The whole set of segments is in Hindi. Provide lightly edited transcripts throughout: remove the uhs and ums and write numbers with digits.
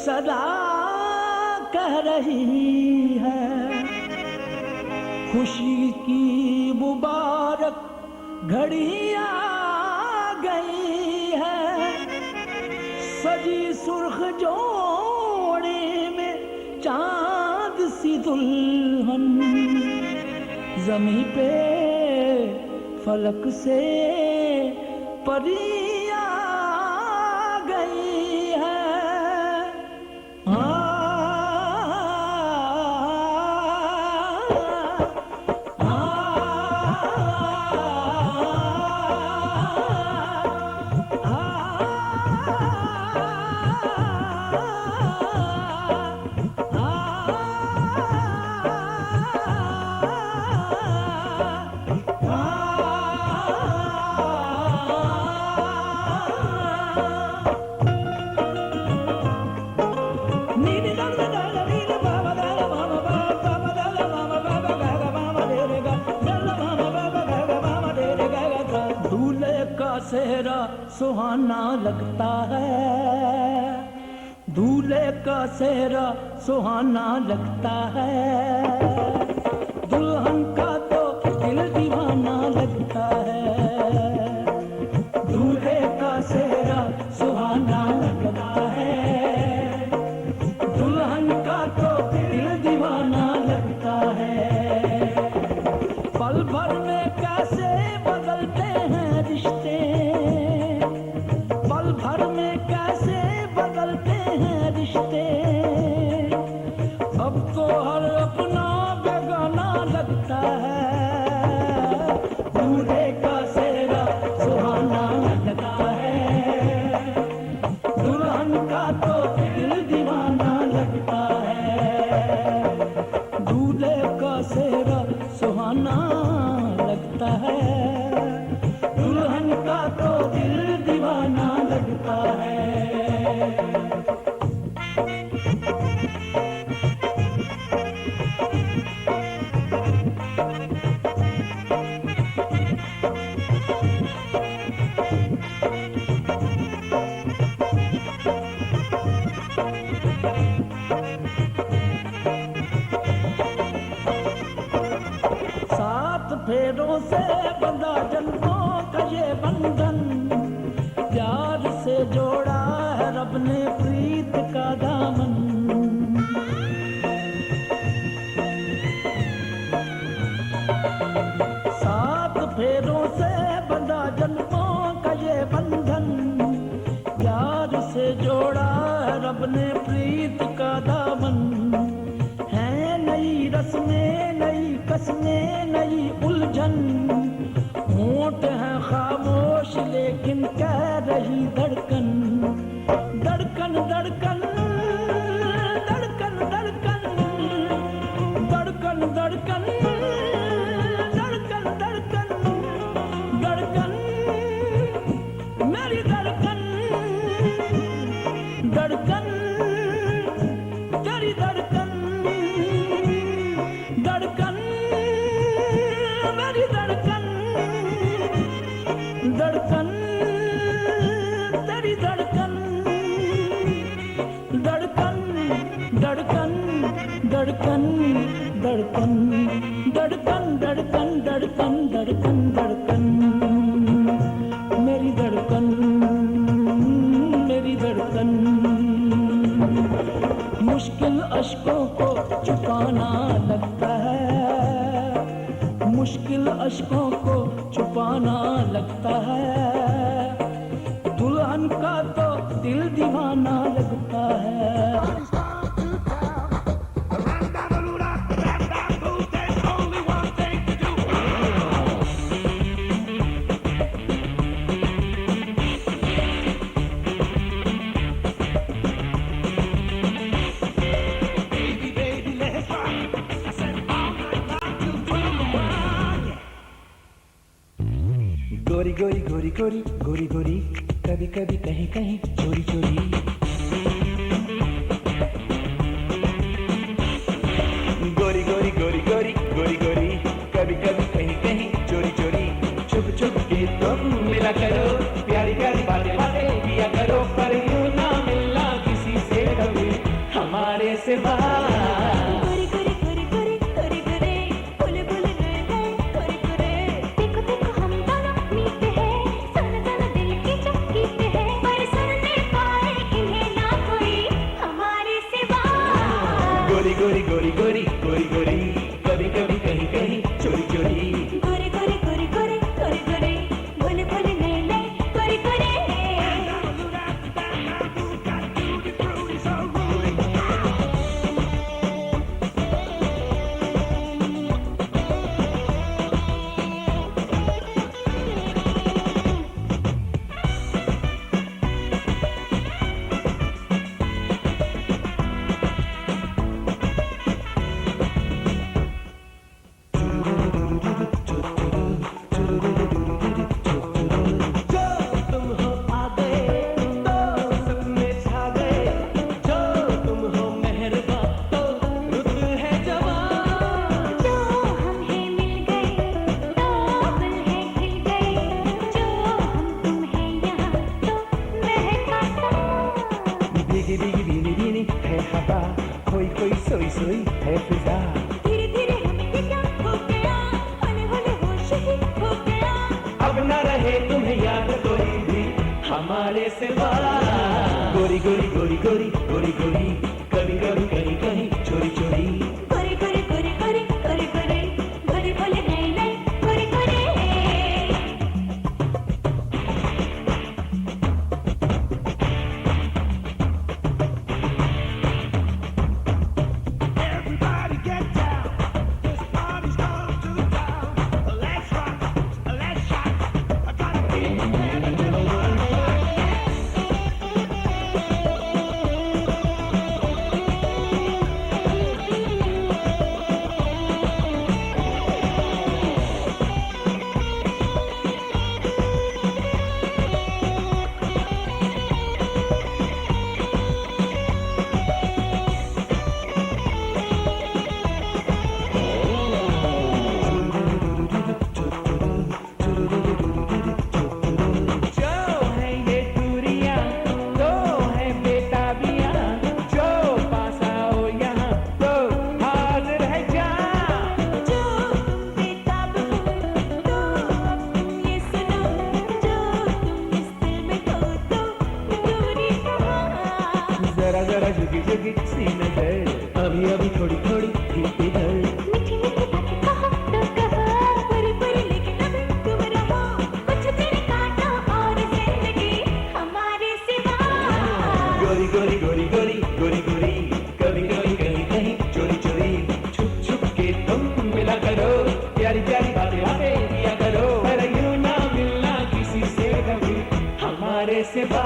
सदा कह रही है, खुशी की मुबारक घड़ी आ गई है। सजी सुर्ख जोड़े में चांद सी दुल्हन, ज़मीं पे फलक से परी आ गई है। सेहरा सुहाना लगता है, दूल्हे का सेहरा सुहाना लगता है। दुल्हन का तो दिल दीवाना लगता है। दूल्हे का सेहरा सुहाना लगता है, दुल्हन का तो दिल दीवाना लगता है। पल भर में कैसे बदलते हैं रिश्ते, पल भर में कैसे बदलते हैं रिश्ते। अब तो हर अपना बेगाना लगता है। दूल्हे का सेहरा सुहाना लगता है, दुल्हन का तो दिल दीवाना लगता है। दूल्हे का सेहरा सुहाना लगता है, दुल्हन का तो दिल दीवाना लगता है। सात फेरों से बंधा जन्मों का ये बंधन, प्यार से जोड़ा है रब ने प्रीत का दामन। सात फेरों से बंधा जन्मों का ये बंधन, प्यार से जोड़ा है रब ने प्रीत का दामन। है नई रस्में, नई कसमें, नई उलझन, होंठ है खामोश लेकिन कह रही धड़कन। धड़कन धड़कन धड़कन धड़कन धड़कन धड़कन धड़कन धड़कन धड़कन मेरी धड़कन। धड़कन तेरी धड़कन, धड़कन मेरी धड़कन। धड़कन तेरी धड़कन, धड़कन धड़कन धड़कन धड़कन धड़कन धड़कन धड़कन धड़कन धड़कन मेरी धड़कन, मेरी धड़कन। मुश्किल अश्कों को छुपाना लगता है, मुश्किल अश्कों को छुपाना लगता है। दुल्हन का तो दिल दीवाना लगता है। गोरी गोरी गोरी गोरी गोरी गोरी, कभी कभी कहीं कहीं चोरी चोरी। गोरी गोरी गोरी गोरी गोरी गोरी, कभी कभी कहीं कहीं चोरी चोरी। छुप छुप के तो मिला करो, प्यारी प्यारी बातें बातें किया करो, पर यूं ना मिलना किसी से कभी। सिवा। गोरी गोरी गोरी गोरी गोरी गोरे भोले भोले नए नए गोरे गोरे। देखो देखो हम दोनों मीते हैं, सुन सुन दिल की जो गीत है, पर सुन नहीं पाए इन्हें ना कोई हमारे सिवा। गोरी गोरी गोरी गोरी गोरी गोरी, कभी कभी कहीं कहीं चोरी चोरी। गोरे गोरे गोरे गोरे गोरे गोरे भोले भोले नए नए गोरे गोरे। जो तुम हो आगे तो सपने छा गए, जो तुम हो मेहरबान तो रुत है जवान। जो हम हैं मिल गए तो दिल है खिल गए, जो हम तुम हैं यहाँ तो महका समा। भीगी भीगी भीनी भीनी है हवा, कोई कोई सोई सोई है फिजा। धीरे धीरे हमें ये क्या हो गया, होले होले होश ही हो गया। अब न रहे तुम्हें याद कोई भी हमारे सिवा। गोरी गोरी गोरी गोरी गोरी गोरी, कभी कभी कहीं कहीं चोरी चोरी। गोरे गोरे गोरे गोरे गोरे गोरे भोले भोले नए नए गोरे गोरे। Everybody get down, this party's come to town. Let's rock, let's shout, I gotta be ready to run. जो है ये दूरियां तो है बेताबियां, जो पास आओ यहाँ तो हाजिर है जान। जो तुम बेताब हो तो अब तुम ये सुनो, जो तुम इस दिल में हो तो दूरी कहाँ। जरा जरा जुगी जुगी सी नजर, अभी अभी थोड़ी थोड़ी ही इधर। मीठी मीठी बातें कहो तो कहो, बुरी बुरी लेकिन अभी तुम रहो, कुछ दिन काटो और जिंदगी हमारे सिवा। गोरी गोरी गोरी गोरी गोरी गोरी, कभी कभी कहीं कहीं चोरी चोरी। छुप छुप के तुम मिला करो, प्यारी प्यारी बातें बातें किया करो, पर यूं ना मिलना किसी से कभी हमारे सिवा।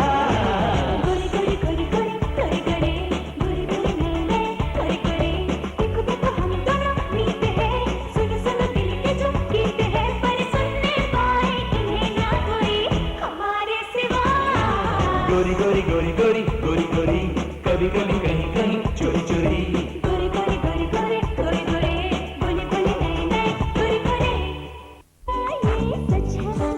गोरे गोरे गोरे गोरे गोरे गोरे भोले भोले नए नए गोरे गोरे। देखो देखो हम दोनों मीते हैं, सुनो सुनो दिल के जो गीत है, पर सुन नहीं पाए इन्हें ना कोई हमारे सिवा। गोरी गोरी गोरी गोरी गोरी गोरी, कभी कभी कहीं कहीं चोरी चोरी। गोरे गोरे गोरे गोरे गोरे गोरे भोले भोले नए नए गोरे गोरे। ये सच है।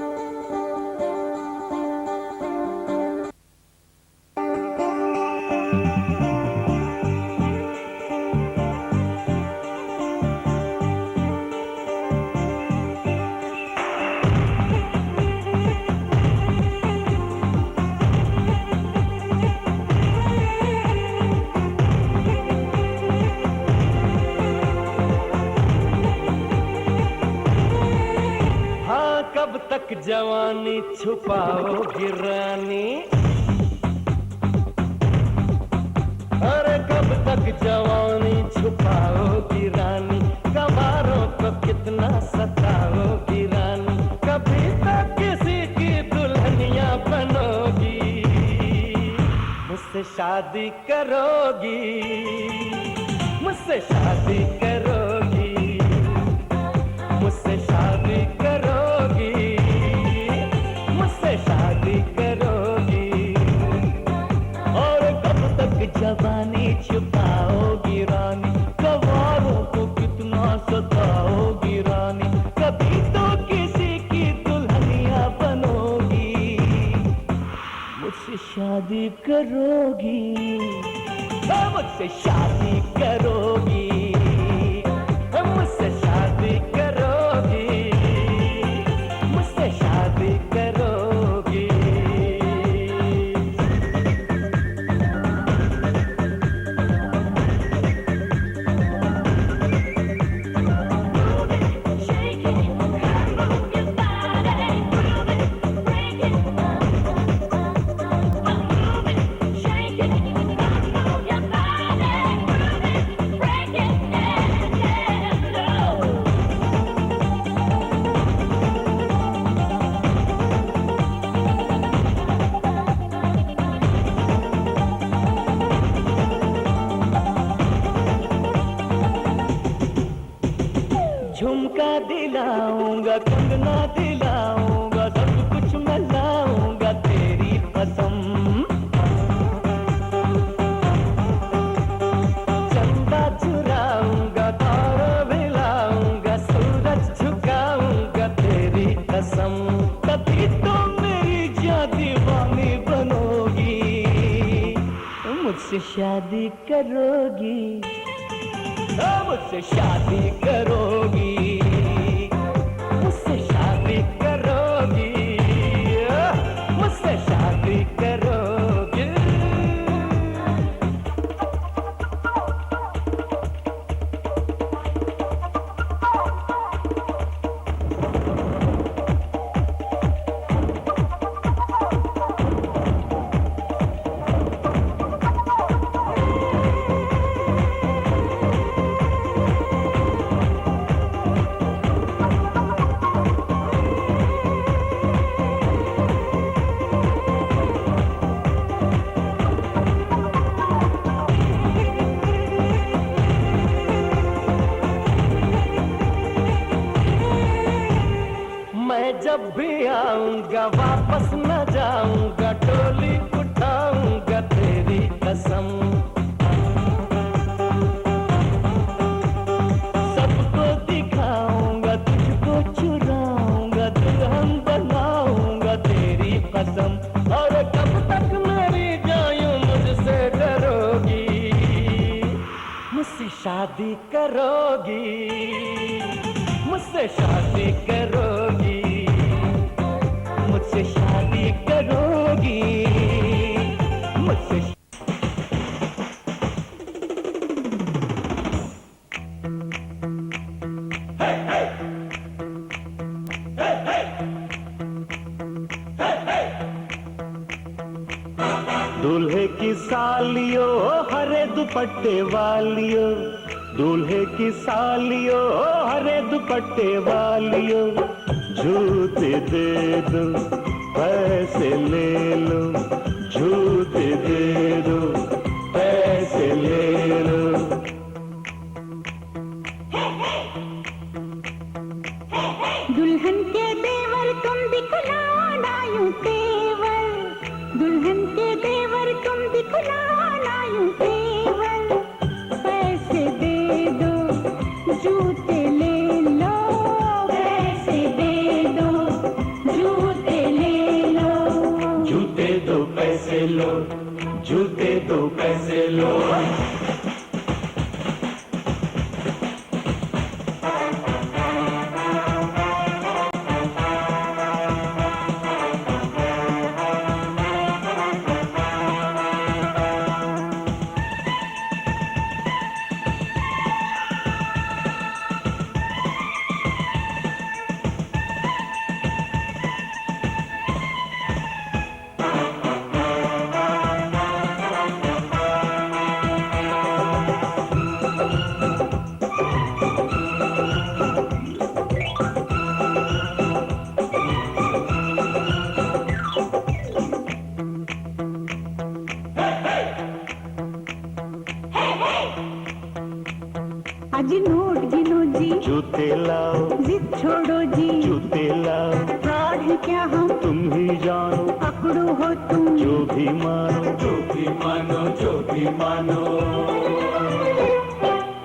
हाँ कब तक जवानी छुपाओगी रानी, अरे कब तक जवानी छुपाओगी रानी, कबारों को कितना सताओगी रानी, कभी तक किसी की दुल्हनिया बनोगी, मुझसे शादी करोगी, मुझसे शादी करोगी, मुझसे शादी करोगी, मुझसे शादी करोगी। और कब तक जवानी छुपाओगी रानी, कवारों को कितना सताओगी रानी, कभी तो किसी की दुल्हनिया बनोगी, मुझसे शादी करोगी, मुझसे शादी झुमका दिलाऊंगा, कंगना दिलाऊंगा, सब कुछ मैं लाऊंगा तेरी कसम। चंदा चुराऊंगा, तारा मिलाऊंगा, सूरज झुकाऊंगा तेरी कसम। कभी तो मेरी जान दीवानी बनोगी, मुझसे शादी करोगी, मुझसे शादी करोगी, मुझसे शादी करोगी, मुझसे शादी करोगी। मैं जब भी आऊंगा वापस न जाऊंगा, डोली उठाऊंगा तेरी कसम। सबको दिखाऊंगा, तुझको चुराऊंगा, दुल्हन बनाऊंगा तेरी कसम। और कब तक मेरी जान मुझसे डरोगी, मुझसे शादी करोगी, मुझसे शादी करोगी, मुझसे शादी करोगी, मुझसे। दूल्हे की सालियो हरे दुपट्टे वालियो, दूल्हे की सालियो हरे दुपट्टे वालियो, जूते दे दो पैसे ले लो, जूते दे दो पैसे ले लो। दुल्हन के देवर तुम दिखलाना यूं तेवर, दुल्हन के देवर तुम दिखलाना यूं तेवर। पैसे दे दो जूते ले लो, पैसे दे दो जूते ले लो, जूते दो पैसे लो, जूते दो पैसे लो। आज नोट गिनो जी, जूते लाओ, जिद छोड़ो जी, जूते लाओ, फ्रॉड है क्या हम तुम ही जानो, पकड़ो हो तुम जो भी मानो, जो भी मानो, जो भी मानो।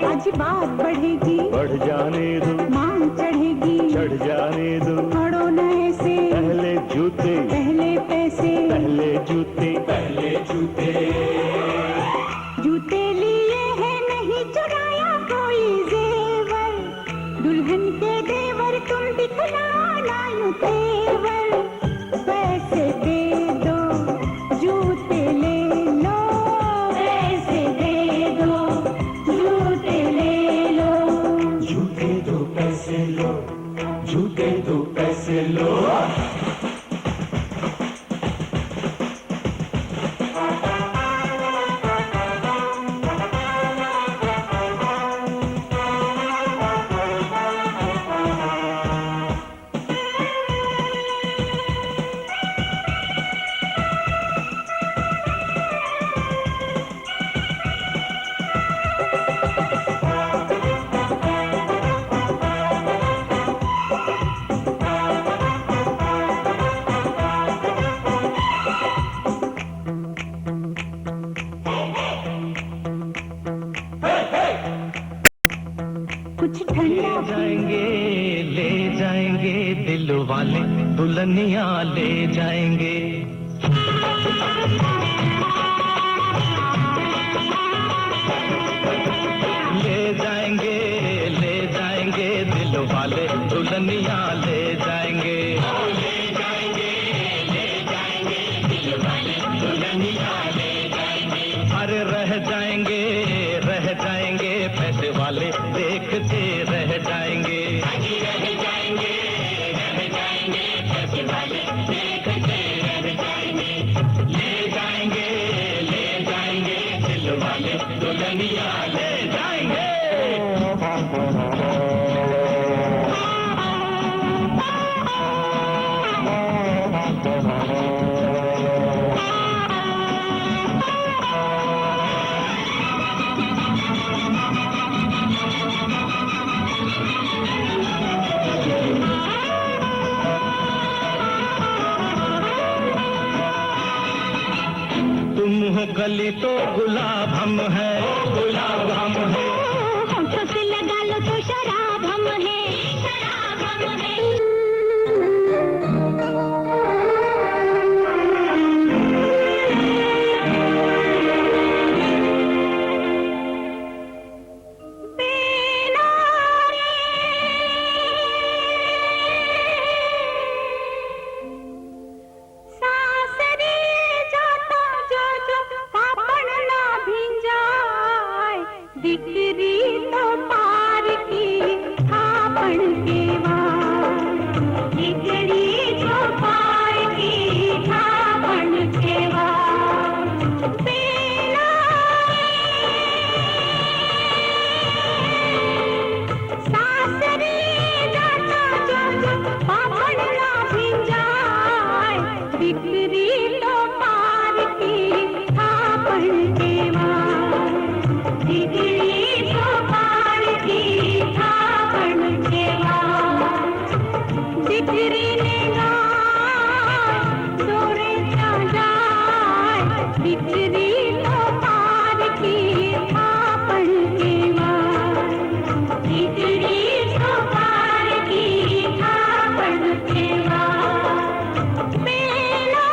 आज बात बढ़ेगी, बढ़ जाने दो, मांग चढ़ेगी, चढ़ जाने दो, खड़ो न ऐसे, पहले जूते, पहले पैसे, पहले जूते, पहले जूते। जूते लिए हैं नहीं चुराया कोई जेवर, दुल्हन के देवर तुम दिखलाना यूं तेवर। पैसे दे दो जूते ले लो, पैसे दे दो जूते ले लो, जूते दो पैसे लो, जूते दो पैसे लो। दिल वाले दुल्हनिया ले जाएंगे। ले जाएंगे दिल वाले दुल्हनिया ले जाएंगे। ले जाएंगे दिल वाले दुल्हनिया ले जाएंगे। अरे रह जाएंगे पैसे वाले देखते रह जाएंगे। रह जाएंगे पैसे वाले देखते रह जाएंगे। ले जाएंगे दिल वाले दुल्हनिया ले जाएंगे। गली तो गुलाब हम है, गुलाब हम है। होठों से लगा लो तो शराब हम है, शराब हम है। दिकरी तो पार की थापण के वार, दिकरी तो पार की थापण के वार। बेला सासरी जाता जो पापड़ ना भिंजाए, दिकरी तो पार की थापण के वार, दिकरी तो पार की थापण के वार। दिकरी ने गाय दौड़े जा जाए, दिकरी तो पार की थापण के वार, दिकरी तो पार की थापण के वार। बेला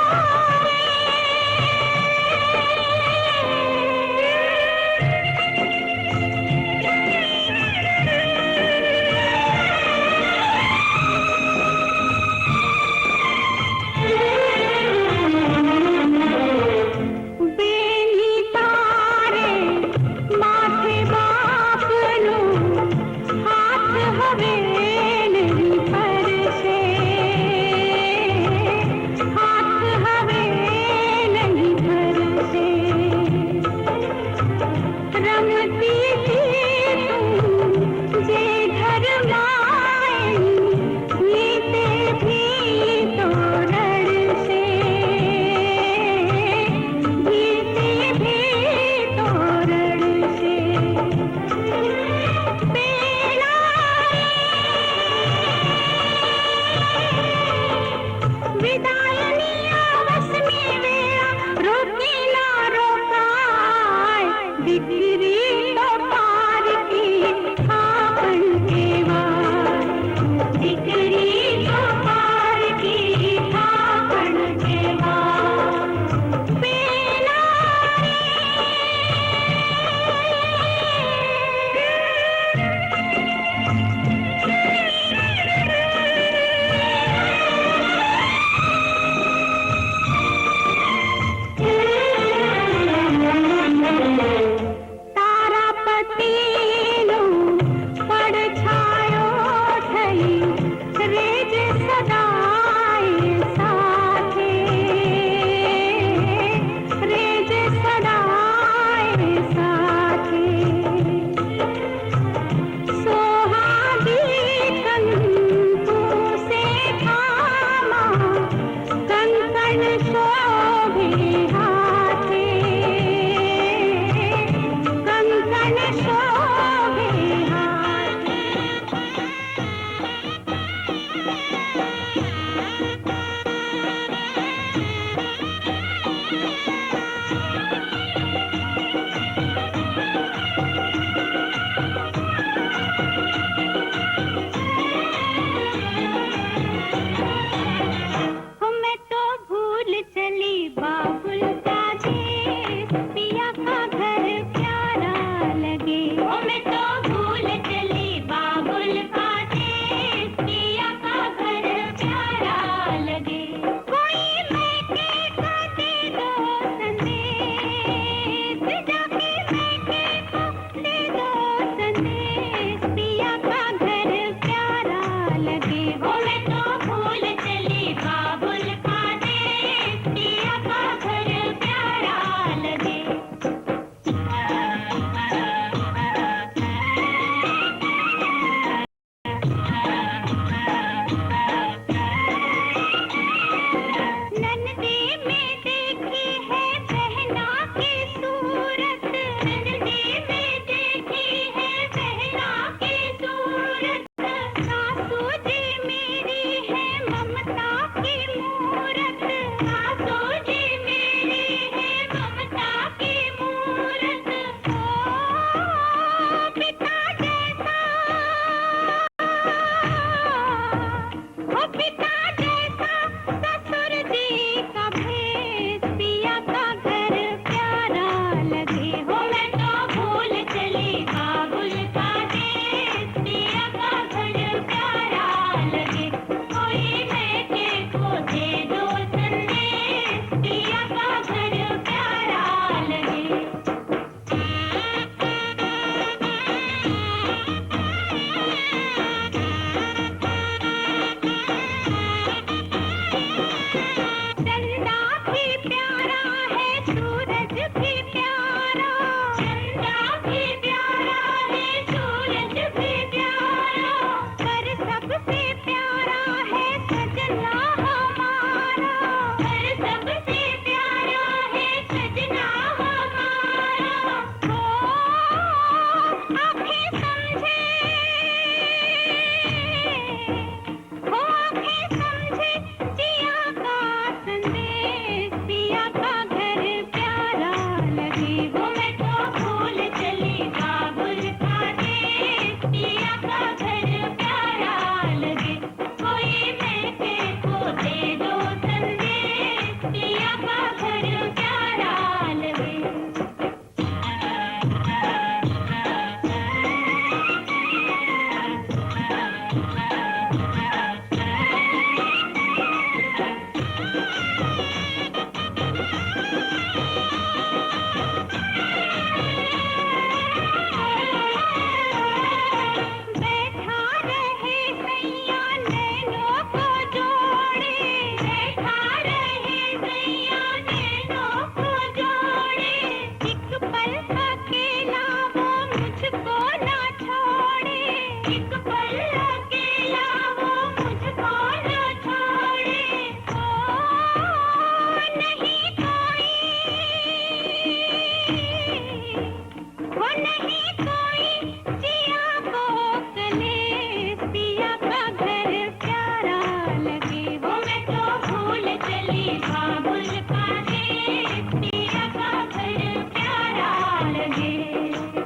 है